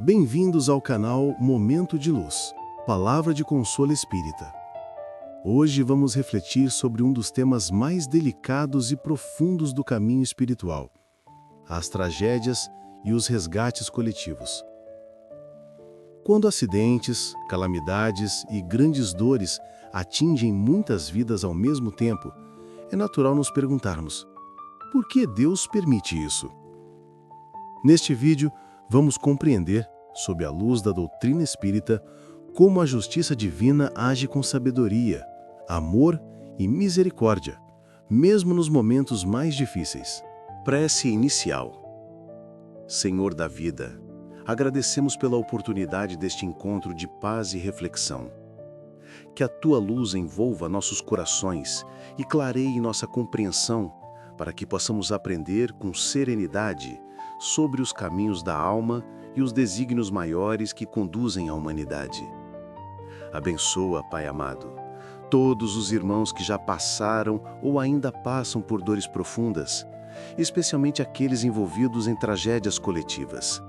Bem-vindos ao canal Momento de Luz, Palavra de Consolo Espírita. Hoje vamos refletir sobre um dos temas mais delicados e profundos do caminho espiritual: as tragédias e os resgates coletivos. Quando acidentes, calamidades e grandes dores atingem muitas vidas ao mesmo tempo, é natural nos perguntarmos: por que Deus permite isso? Neste vídeo, vamos compreender, sob a luz da doutrina espírita, como a justiça divina age com sabedoria, amor e misericórdia, mesmo nos momentos mais difíceis. Prece inicial. Senhor da vida, agradecemos pela oportunidade deste encontro de paz e reflexão. Que a tua luz envolva nossos corações e clareie nossa compreensão, para que possamos aprender com serenidade sobre os caminhos da alma e os desígnios maiores que conduzem a humanidade. Abençoa, Pai amado, todos os irmãos que já passaram ou ainda passam por dores profundas, especialmente aqueles envolvidos em tragédias coletivas.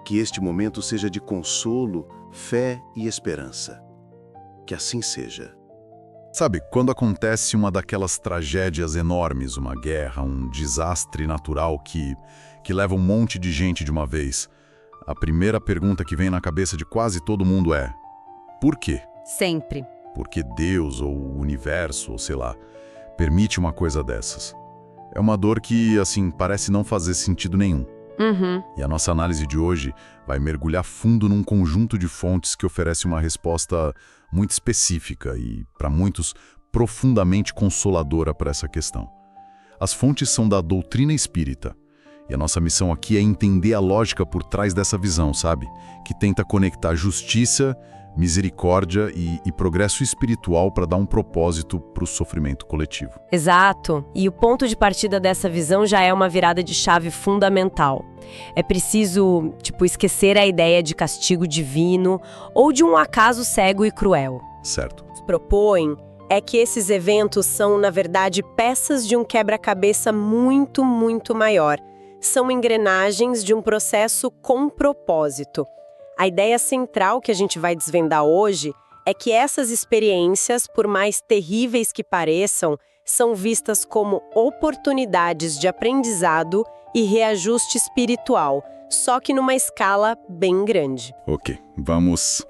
Que este momento seja de consolo, fé e esperança. Que assim seja. Sabe, quando acontece uma daquelas tragédias enormes, uma guerra, um desastre natural que leva um monte de gente de uma vez, a primeira pergunta que vem na cabeça de quase todo mundo é: por quê? Sempre. Porque Deus ou o universo, ou sei lá, permite uma coisa dessas. É uma dor que, assim, parece não fazer sentido nenhum. E a nossa análise de hoje vai mergulhar fundo num conjunto de fontes que oferece uma resposta muito específica e, para muitos, profundamente consoladora para essa questão. As fontes são da doutrina espírita, e a nossa missão aqui é entender a lógica por trás dessa visão, sabe? Que tenta conectar justiça, misericórdia e progresso espiritual para dar um propósito para o sofrimento coletivo. Exato. E o ponto de partida dessa visão já é uma virada de chave fundamental. É preciso, esquecer a ideia de castigo divino ou de um acaso cego e cruel. Certo. O que propõem é que esses eventos são, na verdade, peças de um quebra-cabeça muito, muito maior. São engrenagens de um processo com propósito. A ideia central que a gente vai desvendar hoje é que essas experiências, por mais terríveis que pareçam, são vistas como oportunidades de aprendizado e reajuste espiritual, só que numa escala bem grande. Ok, vamos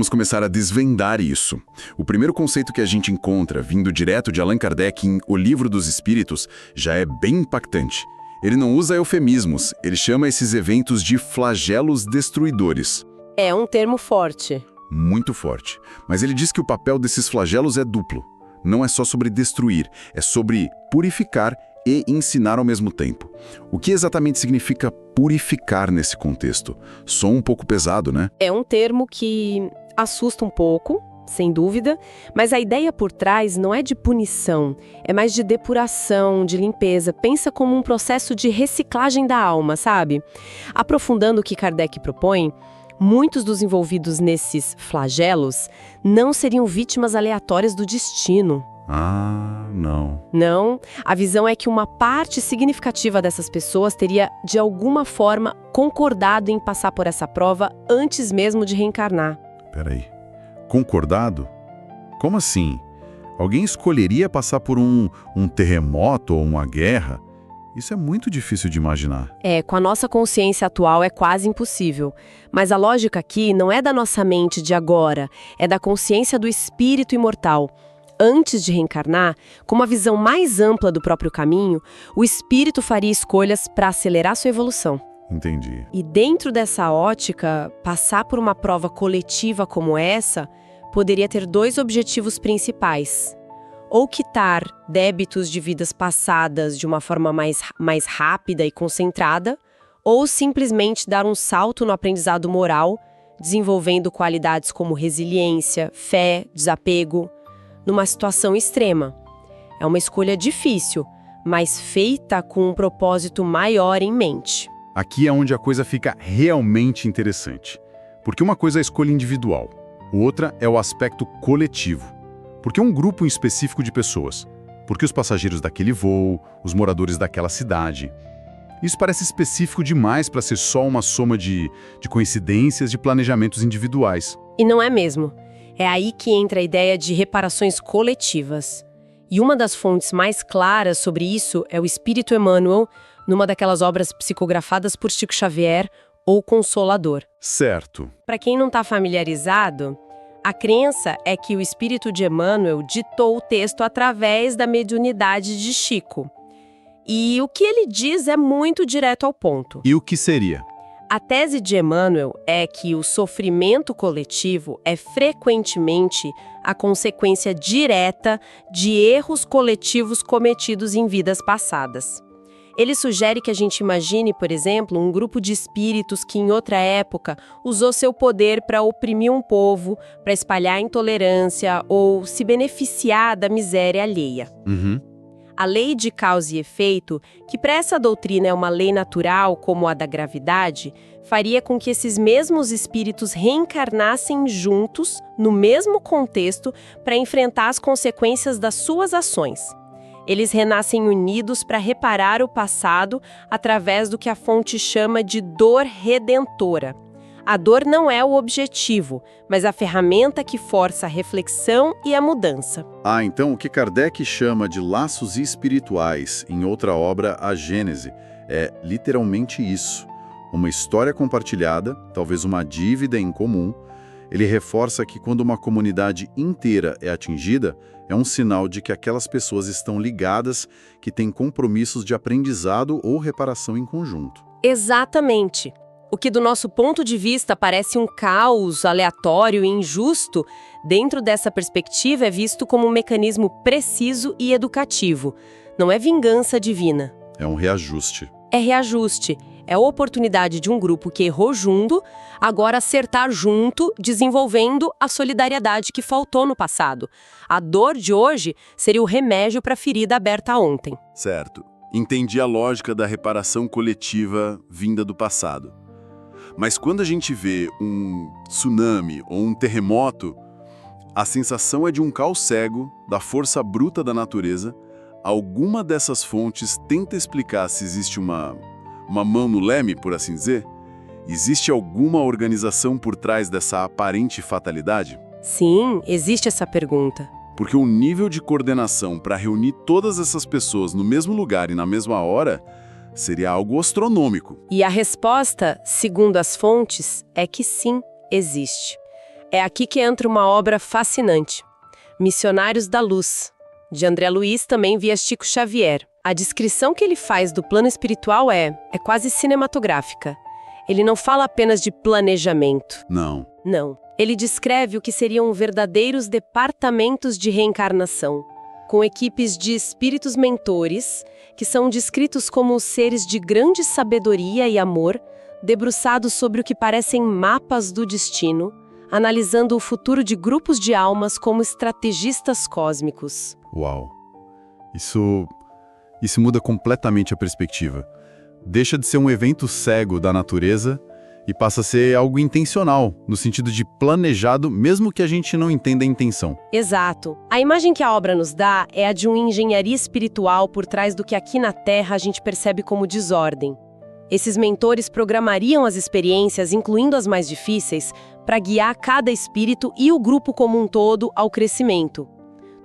começar a desvendar isso. O primeiro conceito que a gente encontra, vindo direto de Allan Kardec em O Livro dos Espíritos, já é bem impactante. Ele não usa eufemismos, ele chama esses eventos de flagelos destruidores. É um termo forte. Muito forte. Mas ele diz que o papel desses flagelos é duplo. Não é só sobre destruir, é sobre purificar e ensinar ao mesmo tempo. O que exatamente significa purificar nesse contexto? Só um pouco pesado, né? É um termo que assusta um pouco, sem dúvida, mas a ideia por trás não é de punição, é mais de depuração, de limpeza. Pensa como um processo de reciclagem da alma, sabe? Aprofundando o que Kardec propõe, muitos dos envolvidos nesses flagelos não seriam vítimas aleatórias do destino. Ah, não. Não, a visão é que uma parte significativa dessas pessoas teria, de alguma forma, concordado em passar por essa prova antes mesmo de reencarnar. Peraí. Concordado? Como assim? Alguém escolheria passar por um terremoto ou uma guerra? Isso é muito difícil de imaginar. Com a nossa consciência atual é quase impossível. Mas a lógica aqui não é da nossa mente de agora, é da consciência do espírito imortal. Antes de reencarnar, com uma visão mais ampla do próprio caminho, o espírito faria escolhas para acelerar sua evolução. Entendi. E dentro dessa ótica, passar por uma prova coletiva como essa poderia ter dois objetivos principais: ou quitar débitos de vidas passadas de uma forma mais rápida e concentrada, ou simplesmente dar um salto no aprendizado moral, desenvolvendo qualidades como resiliência, fé, desapego, numa situação extrema. É uma escolha difícil, mas feita com um propósito maior em mente. Aqui é onde a coisa fica realmente interessante. Porque uma coisa é a escolha individual, outra é o aspecto coletivo. Porque um grupo em específico de pessoas. Porque os passageiros daquele voo, os moradores daquela cidade. Isso parece específico demais para ser só uma soma de coincidências de planejamentos individuais. E não é mesmo. É aí que entra a ideia de reparações coletivas. E uma das fontes mais claras sobre isso é o Espírito Emmanuel, numa daquelas obras psicografadas por Chico Xavier, ou Consolador. Certo. Para quem não está familiarizado, a crença é que o Espírito de Emmanuel ditou o texto através da mediunidade de Chico. E o que ele diz é muito direto ao ponto. E o que seria? A tese de Emmanuel é que o sofrimento coletivo é frequentemente a consequência direta de erros coletivos cometidos em vidas passadas. Ele sugere que a gente imagine, por exemplo, um grupo de espíritos que em outra época usou seu poder para oprimir um povo, para espalhar intolerância ou se beneficiar da miséria alheia. A lei de causa e efeito, que para essa doutrina é uma lei natural como a da gravidade, faria com que esses mesmos espíritos reencarnassem juntos, no mesmo contexto, para enfrentar as consequências das suas ações. Eles renascem unidos para reparar o passado através do que a fonte chama de dor redentora. A dor não é o objetivo, mas a ferramenta que força a reflexão e a mudança. Então o que Kardec chama de laços espirituais, em outra obra, A Gênese, é literalmente isso. Uma história compartilhada, talvez uma dívida em comum. Ele reforça que quando uma comunidade inteira é atingida, é um sinal de que aquelas pessoas estão ligadas, que têm compromissos de aprendizado ou reparação em conjunto. Exatamente. O que do nosso ponto de vista parece um caos aleatório e injusto, dentro dessa perspectiva é visto como um mecanismo preciso e educativo. Não é vingança divina. É um reajuste. É reajuste. É a oportunidade de um grupo que errou junto, agora acertar junto, desenvolvendo a solidariedade que faltou no passado. A dor de hoje seria o remédio para a ferida aberta ontem. Certo. Entendi a lógica da reparação coletiva vinda do passado. Mas quando a gente vê um tsunami ou um terremoto, a sensação é de um caos cego, da força bruta da natureza. Alguma dessas fontes tenta explicar se existe uma mão no leme, por assim dizer? Existe alguma organização por trás dessa aparente fatalidade? Sim, existe essa pergunta. Porque o nível de coordenação para reunir todas essas pessoas no mesmo lugar e na mesma hora seria algo astronômico. E a resposta, segundo as fontes, é que sim, existe. É aqui que entra uma obra fascinante. Missionários da Luz, de André Luiz, também via Chico Xavier. A descrição que ele faz do plano espiritual é quase cinematográfica. Ele não fala apenas de planejamento. Não. Não. Ele descreve o que seriam verdadeiros departamentos de reencarnação, com equipes de espíritos mentores, que são descritos como seres de grande sabedoria e amor, debruçados sobre o que parecem mapas do destino, analisando o futuro de grupos de almas como estrategistas cósmicos. Uau! Isso muda completamente a perspectiva. Deixa de ser um evento cego da natureza e passa a ser algo intencional, no sentido de planejado, mesmo que a gente não entenda a intenção. Exato. A imagem que a obra nos dá é a de uma engenharia espiritual por trás do que aqui na Terra a gente percebe como desordem. Esses mentores programariam as experiências, incluindo as mais difíceis, para guiar cada espírito e o grupo como um todo ao crescimento.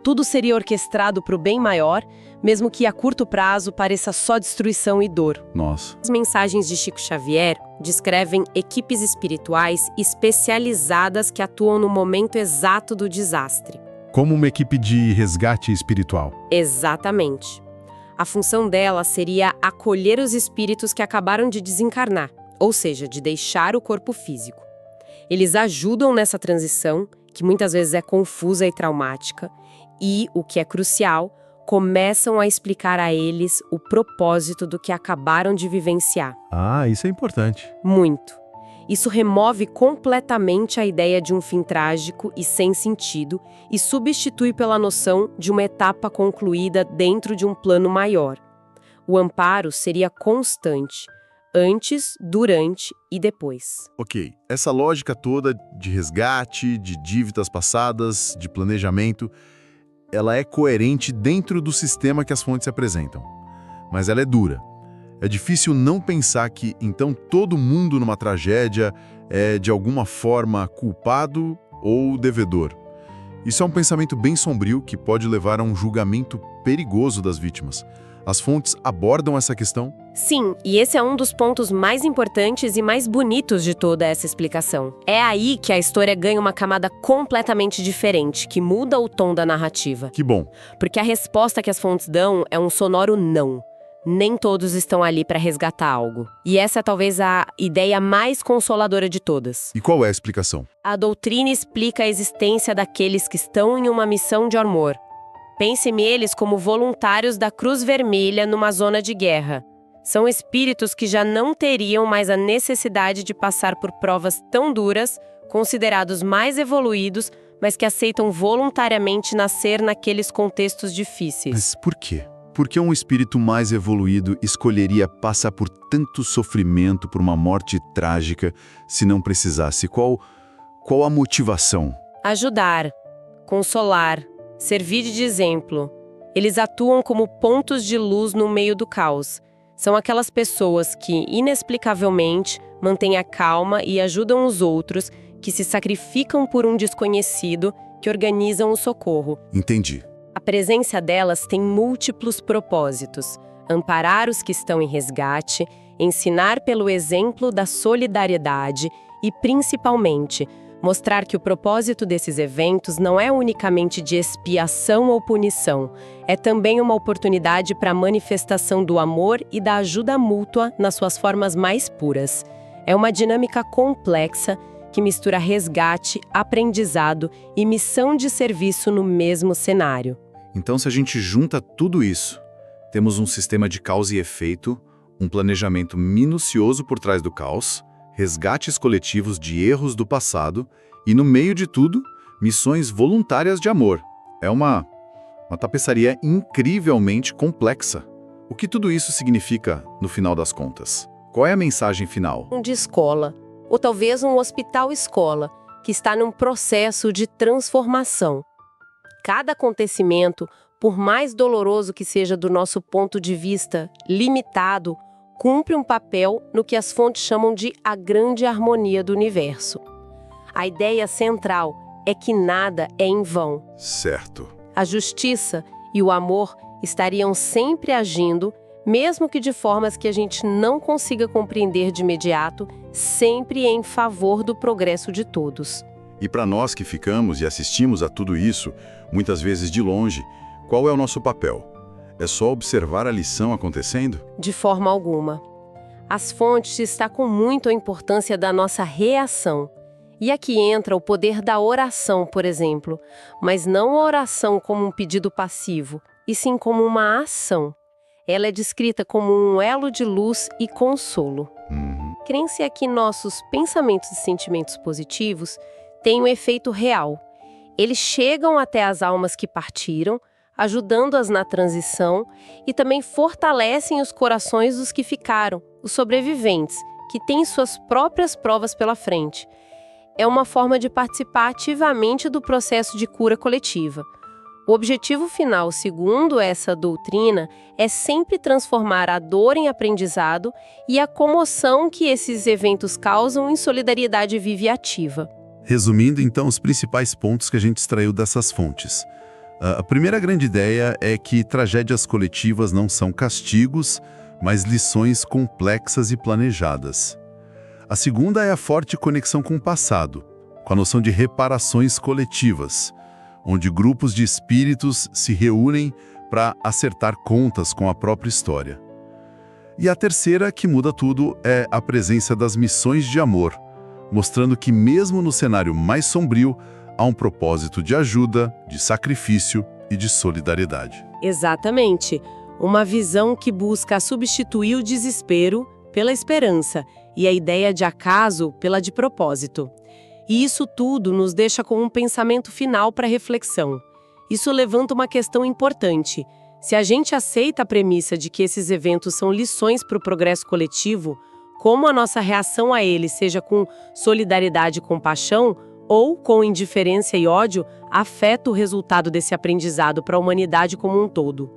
Tudo seria orquestrado para o bem maior, mesmo que a curto prazo pareça só destruição e dor. Nossa. As mensagens de Chico Xavier descrevem equipes espirituais especializadas que atuam no momento exato do desastre. Como uma equipe de resgate espiritual. Exatamente. A função dela seria acolher os espíritos que acabaram de desencarnar, ou seja, de deixar o corpo físico. Eles ajudam nessa transição, que muitas vezes é confusa e traumática, e, o que é crucial, começam a explicar a eles o propósito do que acabaram de vivenciar. Isso é importante. Muito. Isso remove completamente a ideia de um fim trágico e sem sentido e substitui pela noção de uma etapa concluída dentro de um plano maior. O amparo seria constante, antes, durante e depois. Ok, essa lógica toda de resgate, de dívidas passadas, de planejamento, ela é coerente dentro do sistema que as fontes apresentam. Mas ela é dura. É difícil não pensar que, então, todo mundo numa tragédia é, de alguma forma, culpado ou devedor. Isso é um pensamento bem sombrio que pode levar a um julgamento perigoso das vítimas. As fontes abordam essa questão? Sim, e esse é um dos pontos mais importantes e mais bonitos de toda essa explicação. É aí que a história ganha uma camada completamente diferente, que muda o tom da narrativa. Que bom. Porque a resposta que as fontes dão é um sonoro não. Nem todos estão ali para resgatar algo. E essa é talvez a ideia mais consoladora de todas. E qual é a explicação? A doutrina explica a existência daqueles que estão em uma missão de amor. Pense neles como voluntários da Cruz Vermelha numa zona de guerra. São espíritos que já não teriam mais a necessidade de passar por provas tão duras, considerados mais evoluídos, mas que aceitam voluntariamente nascer naqueles contextos difíceis. Mas por quê? Por que um espírito mais evoluído escolheria passar por tanto sofrimento, por uma morte trágica, se não precisasse? Qual a motivação? Ajudar, consolar, servir de exemplo. Eles atuam como pontos de luz no meio do caos. São aquelas pessoas que, inexplicavelmente, mantêm a calma e ajudam os outros, que se sacrificam por um desconhecido, que organizam o socorro. Entendi. A presença delas tem múltiplos propósitos: amparar os que estão em resgate, ensinar pelo exemplo da solidariedade e, principalmente, mostrar que o propósito desses eventos não é unicamente de expiação ou punição, é também uma oportunidade para a manifestação do amor e da ajuda mútua nas suas formas mais puras. É uma dinâmica complexa que mistura resgate, aprendizado e missão de serviço no mesmo cenário. Então, se a gente junta tudo isso, temos um sistema de causa e efeito, um planejamento minucioso por trás do caos, resgates coletivos de erros do passado e, no meio de tudo, missões voluntárias de amor. É uma tapeçaria incrivelmente complexa. O que tudo isso significa no final das contas? Qual é a mensagem final? De escola, ou talvez um hospital-escola, que está num processo de transformação. Cada acontecimento, por mais doloroso que seja do nosso ponto de vista limitado, cumpre um papel no que as fontes chamam de a grande harmonia do universo. A ideia central é que nada é em vão. Certo. A justiça e o amor estariam sempre agindo, mesmo que de formas que a gente não consiga compreender de imediato, sempre em favor do progresso de todos. E para nós que ficamos e assistimos a tudo isso, muitas vezes de longe, qual é o nosso papel? É só observar a lição acontecendo? De forma alguma. As fontes destacam muito a importância da nossa reação. E aqui entra o poder da oração, por exemplo, mas não a oração como um pedido passivo, e sim como uma ação. Ela é descrita como um elo de luz e consolo. Crença é que nossos pensamentos e sentimentos positivos têm um efeito real. Eles chegam até as almas que partiram, ajudando-as na transição, e também fortalecem os corações dos que ficaram, os sobreviventes, que têm suas próprias provas pela frente. É uma forma de participar ativamente do processo de cura coletiva. O objetivo final, segundo essa doutrina, é sempre transformar a dor em aprendizado e a comoção que esses eventos causam em solidariedade viva e ativa. Resumindo, então, os principais pontos que a gente extraiu dessas fontes. A primeira grande ideia é que tragédias coletivas não são castigos, mas lições complexas e planejadas. A segunda é a forte conexão com o passado, com a noção de reparações coletivas, onde grupos de espíritos se reúnem para acertar contas com a própria história. E a terceira, que muda tudo, é a presença das missões de amor, mostrando que mesmo no cenário mais sombrio, há um propósito de ajuda, de sacrifício e de solidariedade. Exatamente. Uma visão que busca substituir o desespero pela esperança e a ideia de acaso pela de propósito. E isso tudo nos deixa com um pensamento final para reflexão. Isso levanta uma questão importante. Se a gente aceita a premissa de que esses eventos são lições para o progresso coletivo, como a nossa reação a eles, seja com solidariedade e compaixão, ou com indiferença e ódio, afeta o resultado desse aprendizado para a humanidade como um todo.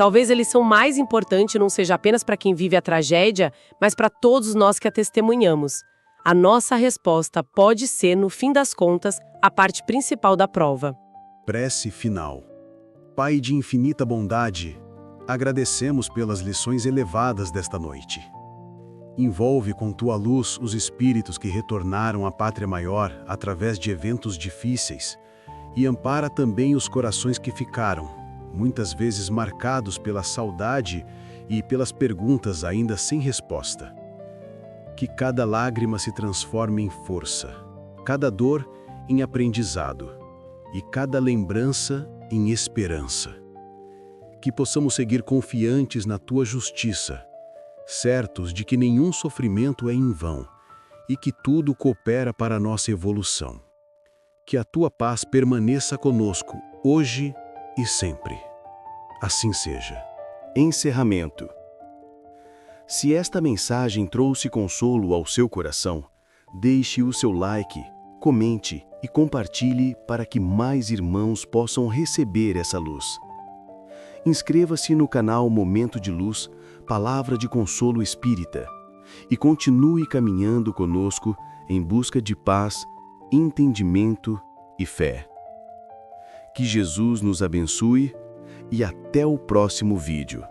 Talvez a lição mais importante não seja apenas para quem vive a tragédia, mas para todos nós que a testemunhamos. A nossa resposta pode ser, no fim das contas, a parte principal da prova. Prece final. Pai de infinita bondade, agradecemos pelas lições elevadas desta noite. Envolve com tua luz os espíritos que retornaram à pátria maior através de eventos difíceis e ampara também os corações que ficaram, muitas vezes marcados pela saudade e pelas perguntas ainda sem resposta. Que cada lágrima se transforme em força, cada dor em aprendizado e cada lembrança em esperança. Que possamos seguir confiantes na tua justiça, certos de que nenhum sofrimento é em vão e que tudo coopera para a nossa evolução. Que a tua paz permaneça conosco, hoje e sempre. Assim seja. Encerramento. Se esta mensagem trouxe consolo ao seu coração, deixe o seu like, comente e compartilhe para que mais irmãos possam receber essa luz. Inscreva-se no canal Momento de Luz, Palavra de Consolo Espírita, e continue caminhando conosco em busca de paz, entendimento e fé. Que Jesus nos abençoe e até o próximo vídeo.